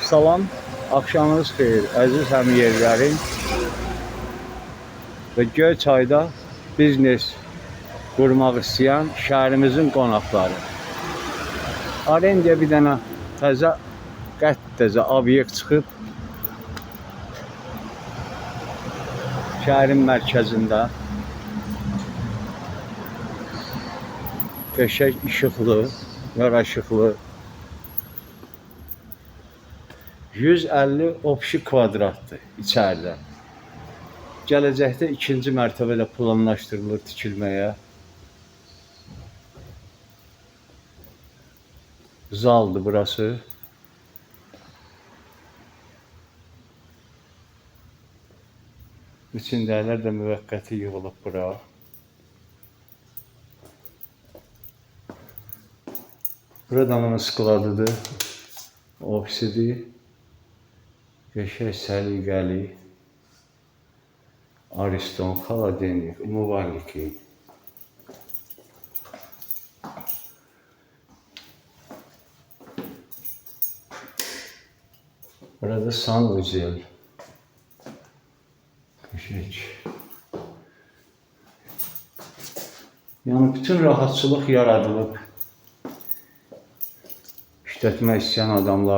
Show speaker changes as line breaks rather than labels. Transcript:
Salam, axşamınız xeyir, əziz həmyerlərim və Göyçayda biznes qurmaq istəyən şəhərimizin qonaqları. Arendiyə bir dənə təzə obyekt çıxıb şəhərin mərkəzində. Qəşəng işıqlı, yaraşıqlı. 150 obşi kvadratdır içəridə. Gələcəkdə ikinci mərtəbədə planlaşdırılır tikilməyə. Zaldır burası. İçindələr də müvəqqəti yığılıb bura. Burada onun skladıdır, ofisidir. Qəşəng səliqəli, Ariston, xaladenik, umuvalliki. Burada sanluzel. Qəşəng. Yəni bütün rahatçılıq yaradılıb işlətmək istəyən adamlar